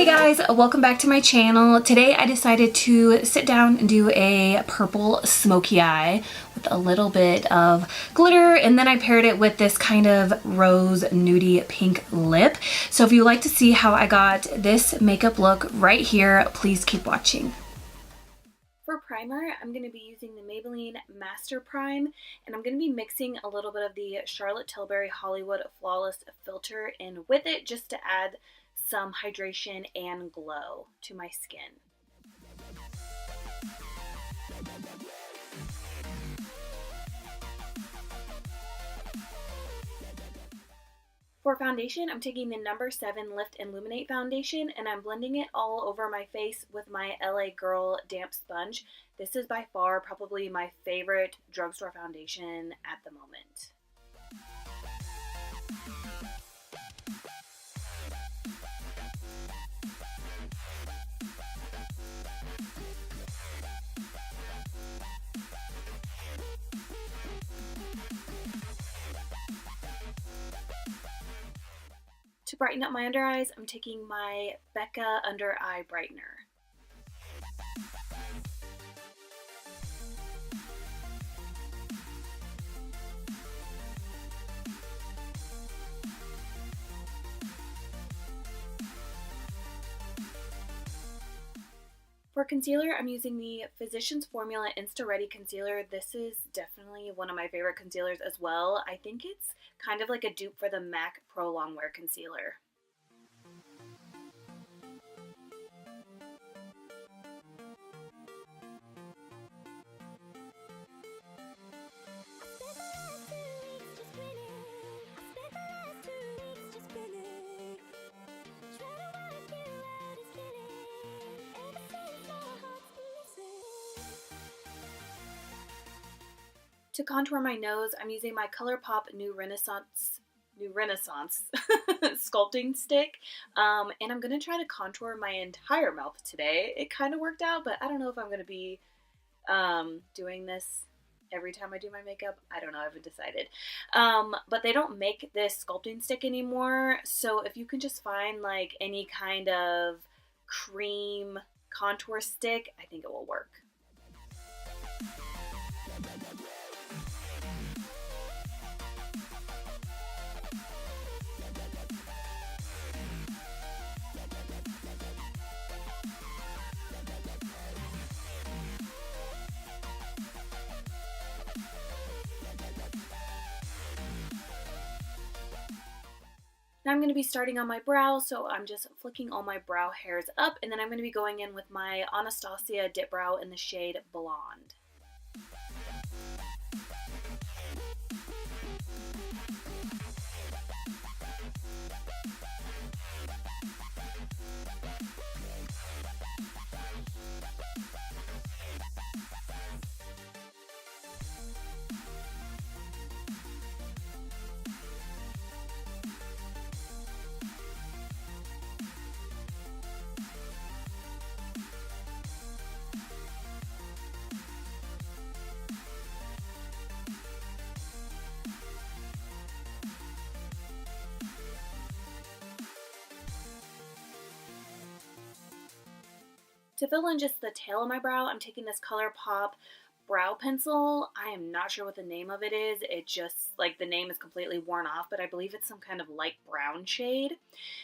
Hey guys, welcome back to my channel. Today I decided to sit down and do a purple smoky eye with a little bit of glitter, and then I paired it with this kind of rose nudie pink lip. So if you would like to see how I got this makeup look right here, please keep watching. For primer, I'm going to be using the Maybelline Master Prime, and I'm going to be mixing a little bit of the Charlotte Tilbury Hollywood Flawless Filter in with it just to add some hydration and glow to my skin. For foundation, I'm taking the No. 7 Lift and Luminate foundation, and I'm blending it all over my face with my LA Girl damp sponge. This is by far probably my favorite drugstore foundation at the moment. To brighten up my under eyes, I'm taking my Becca Under Eye Brightener. For concealer, I'm using the Physicians Formula InstaReady Concealer. This is definitely one of my favorite concealers as well. I think it's kind of like a dupe for the MAC Pro Longwear Concealer. To contour my nose, I'm using my Colourpop New Renaissance sculpting stick, and I'm going to try to contour my entire mouth today. It kind of worked out, but I don't know if I'm going to be doing this every time I do my makeup. I don't know, I haven't decided. But they don't make this sculpting stick anymore, so if you can just find like any kind of cream contour stick, I think it will work. Now I'm going to be starting on my brow, so I'm just flicking all my brow hairs up, and then I'm going to be going in with my Anastasia Dip Brow in the shade Blonde. To fill in just the tail of my brow, I'm taking this Colourpop Brow Pencil. I am not sure what the name of it is. It just, like, the name is completely worn off, but I believe it's some kind of light brown shade.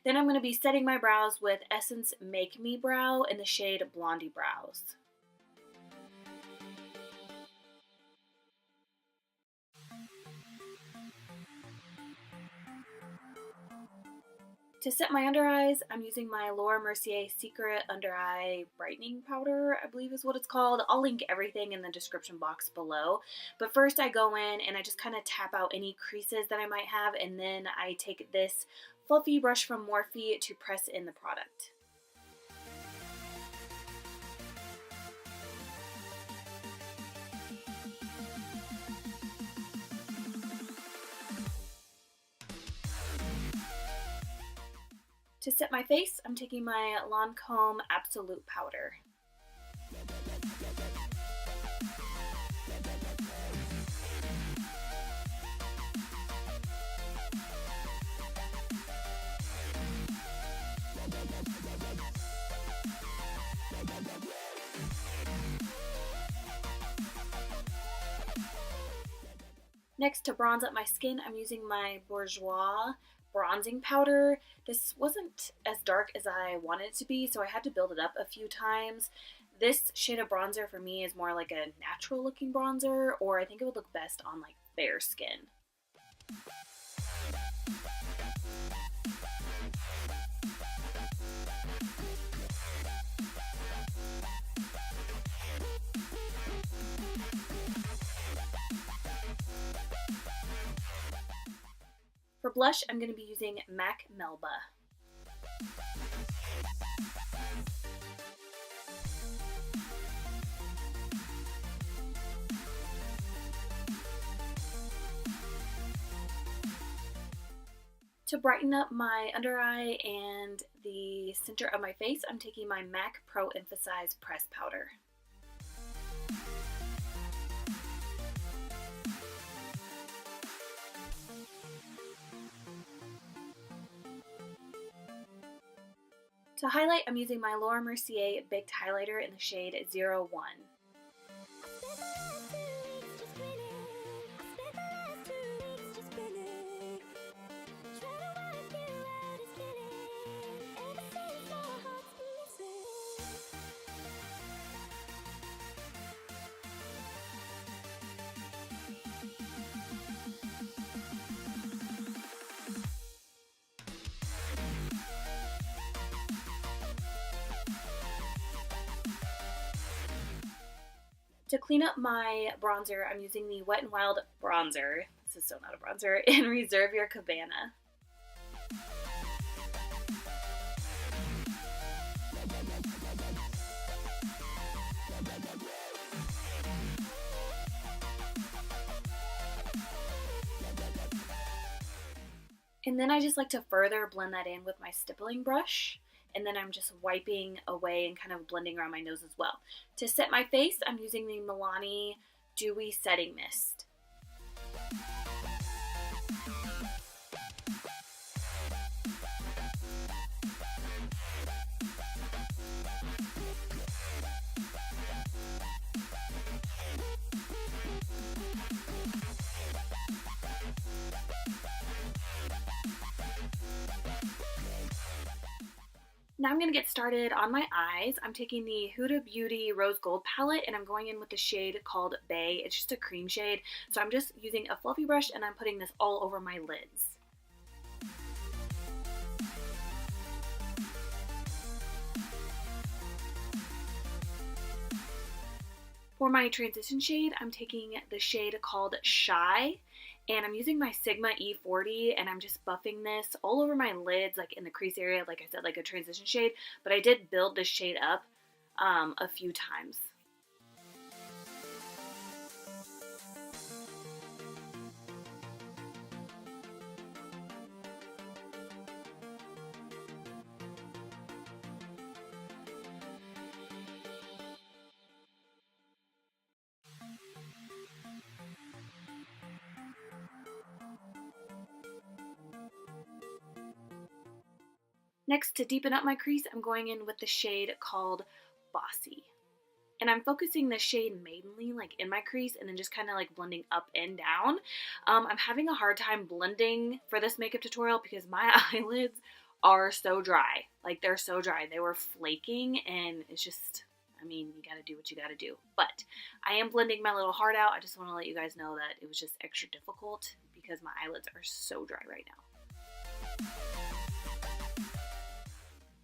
Then I'm going to be setting my brows with Essence Make Me Brow in the shade Blondy Brows. To set my under eyes, I'm using my Laura Mercier Secret Under Eye Brightening Powder, I believe is what it's called. I'll link everything in the description box below. But first I go in and I just kind of tap out any creases that I might have, and then I take this fluffy brush from Morphe to press in the product. To set my face, I'm taking my Lancome Absolut powder. Next, to bronze up my skin, I'm using my Bourjois bronzing powder. This wasn't as dark as I wanted it to be, so I had to build it up a few times. This shade of bronzer for me is more like a natural looking bronzer, or I think it would look best on like fair skin. For blush, I'm going to be using MAC Melba. To brighten up my under eye and the center of my face, I'm taking my MAC Pro Emphasize Press Powder. To highlight, I'm using my Laura Mercier Baked Highlighter in the shade 01. To clean up my bronzer, I'm using the Wet n Wild bronzer. This is still not a bronzer. In Reserve Your Cabana. And then I just like to further blend that in with my stippling brush. And then I'm just wiping away and kind of blending around my nose as well. To set my face, I'm using the Milani Dewy Setting Mist. Now I'm going to get started on my eyes. I'm taking the Huda Beauty Rose Gold palette and I'm going in with the shade called Beige. It's just a cream shade. So I'm just using a fluffy brush and I'm putting this all over my lids. For my transition shade, I'm taking the shade called Shy, and I'm using my Sigma E40, and I'm just buffing this all over my lids, like in the crease area, like I said, like a transition shade, but I did build this shade up a few times. Next, to deepen up my crease, I'm going in with the shade called Bossy. And I'm focusing the shade mainly like in my crease and then just kind of like blending up and down. I'm having a hard time blending for this makeup tutorial because my eyelids are so dry. Like they're so dry. They were flaking and it's just, I mean, you gotta do what you gotta do. But I am blending my little heart out. I just want to let you guys know that it was just extra difficult because my eyelids are so dry right now.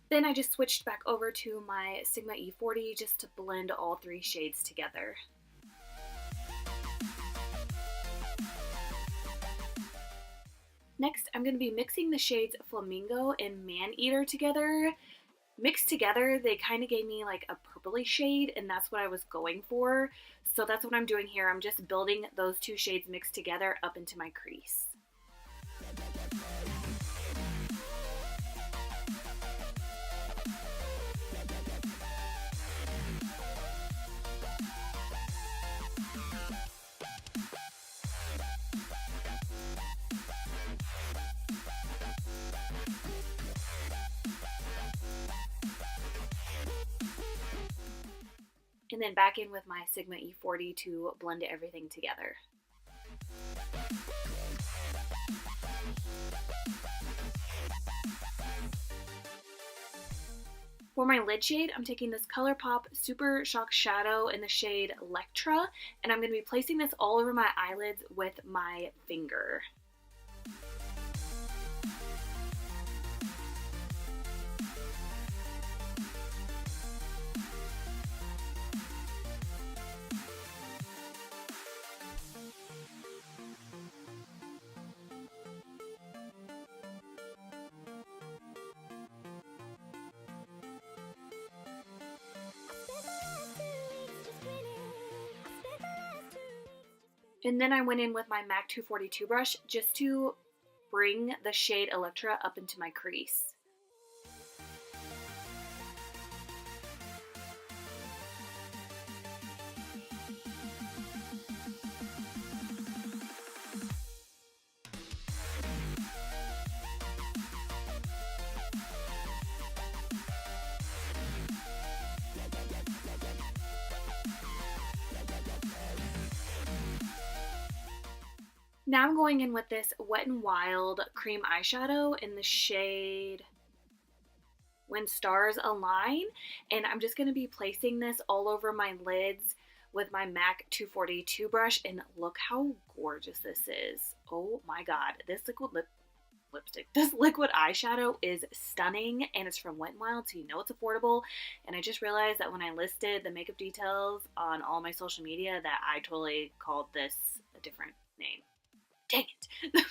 Then I just switched back over to my Sigma E40 just to blend all three shades together. Next, I'm going to be mixing the shades Flamingo and Man-Eater together. Mixed together, they kind of gave me like a purpley shade, and that's what I was going for. So that's what I'm doing here. I'm just building those two shades mixed together up into my crease. And then back in with my Sigma E40 to blend everything together. For my lid shade, I'm taking this Colourpop Super Shock Shadow in the shade Lectra, and I'm going to be placing this all over my eyelids with my finger. And then I went in with my MAC 242 brush just to bring the shade Electra up into my crease. Now I'm going in with this Wet n Wild cream eyeshadow in the shade When Stars Align, and I'm just going to be placing this all over my lids with my MAC 242 brush, and look how gorgeous this is. Oh my god, this liquid eyeshadow is stunning, and it's from Wet n Wild, so you know it's affordable. And I just realized that when I listed the makeup details on all my social media that I totally called this a different name. Dang it.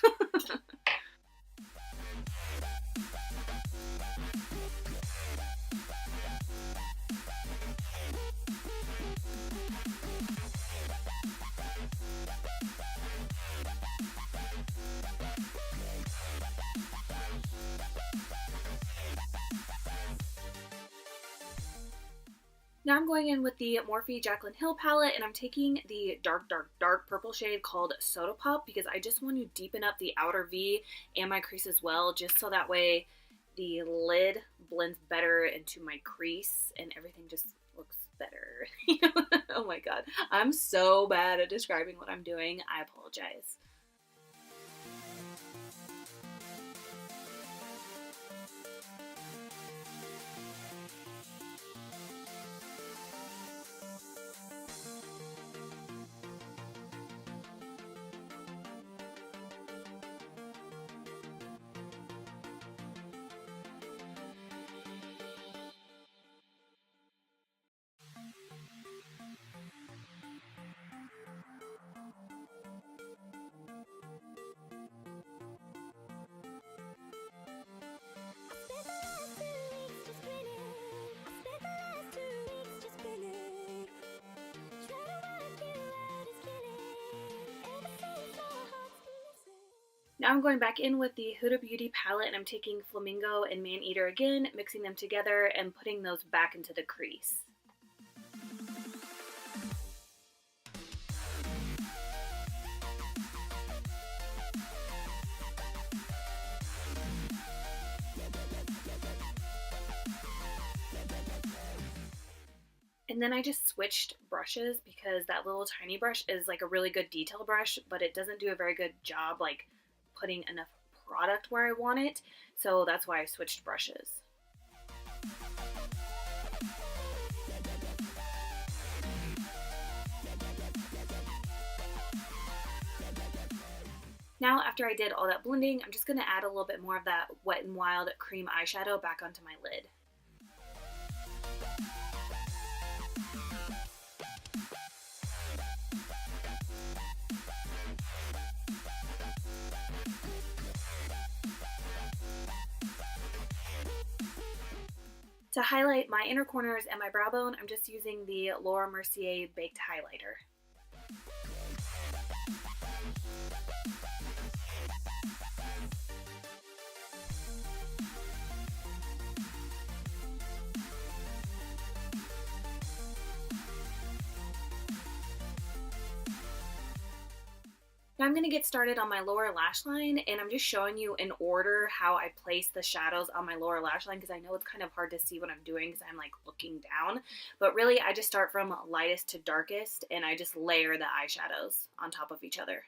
Now I'm going in with the Morphe Jaclyn Hill palette, and I'm taking the dark purple shade called Soda Pop because I just want to deepen up the outer V and my crease as well, just so that way the lid blends better into my crease and everything just looks better. Oh my god, I'm so bad at describing what I'm doing. I apologize. Now I'm going back in with the Huda Beauty palette, and I'm taking Flamingo and Maneater again, mixing them together and putting those back into the crease. And then I just switched brushes because that little tiny brush is like a really good detail brush, but it doesn't do a very good job like putting enough product where I want it. So that's why I switched brushes. Now after I did all that blending, I'm just going to add a little bit more of that Wet n Wild cream eyeshadow back onto my lid. To highlight my inner corners and my brow bone, I'm just using the Laura Mercier Baked Highlighter. Now I'm going to get started on my lower lash line, and I'm just showing you in order how I place the shadows on my lower lash line because I know it's kind of hard to see what I'm doing because I'm like looking down. But really I just start from lightest to darkest and I just layer the eyeshadows on top of each other.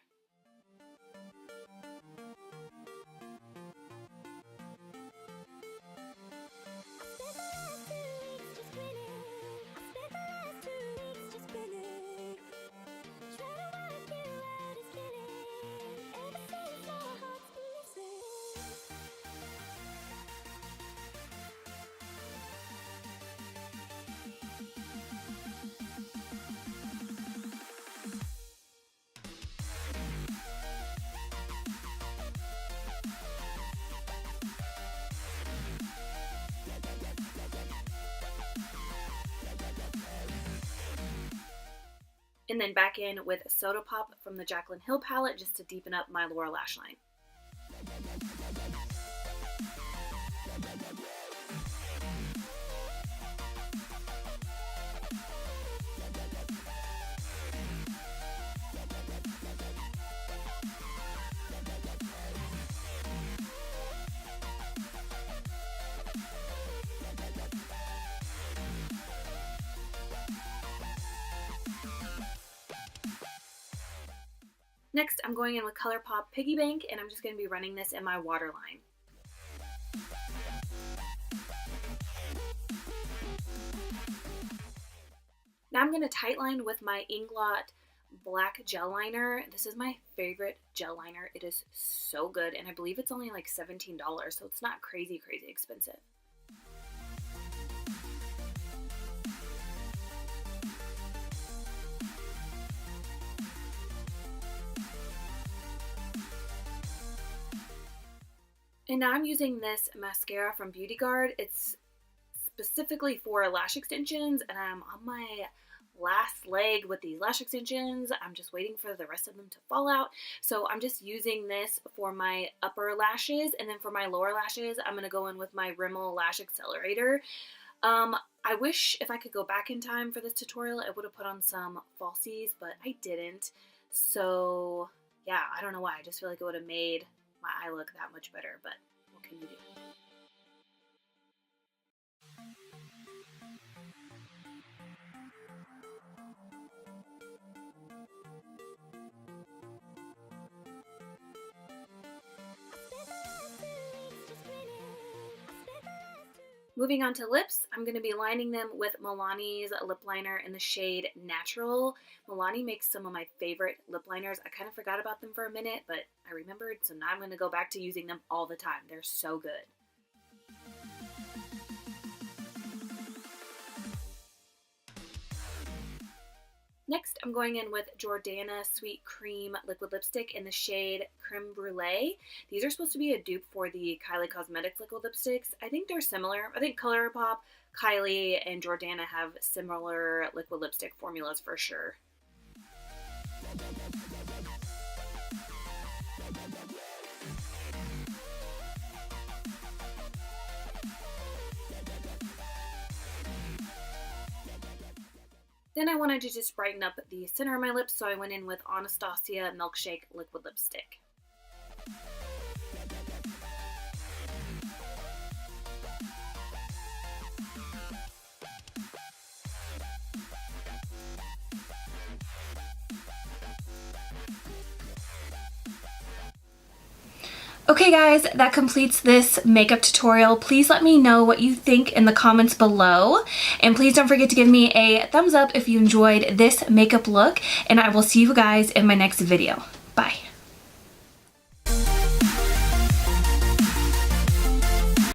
and then back in with Soda Pop from the Jaclyn Hill palette just to deepen up my lower lash line. Next, I'm going in with Colourpop Piggy Bank, and I'm just going to be running this in my waterline. Now I'm going to tightline with my Inglot black gel liner. This is my favorite gel liner. It is so good, and I believe it's only like $17, so it's not crazy expensive. And now I'm using this mascara from Beauty Guard. It's specifically for lash extensions, and I'm on my last leg with these lash extensions. I'm just waiting for the rest of them to fall out. So I'm just using this for my upper lashes, and then for my lower lashes, I'm going to go in with my Rimmel Lash Accelerator. I wish if I could go back in time for this tutorial, I would have put on some falsies, but I didn't. So yeah, I don't know why. I just feel like it would have made my eye look that much better, but what can you do? Moving on to lips, I'm going to be lining them with Milani's lip liner in the shade Natural. Milani makes some of my favorite lip liners. I kind of forgot about them for a minute, but I remembered, so now I'm going to go back to using them all the time. They're so good. Next, I'm going in with Jordana Sweet Cream Liquid Lipstick in the shade Creme Brulee. These are supposed to be a dupe for the KYLIE Cosmetics liquid lipsticks. I think they're similar. I think Colourpop, KYLIE, and Jordana have similar liquid lipstick formulas for sure. Then I wanted to just brighten up the center of my lips, so I went in with Anastasia Milkshake Liquid Lipstick. Okay guys, that completes this makeup tutorial. Please let me know what you think in the comments below. And please don't forget to give me a thumbs up if you enjoyed this makeup look. And I will see you guys in my next video. Bye.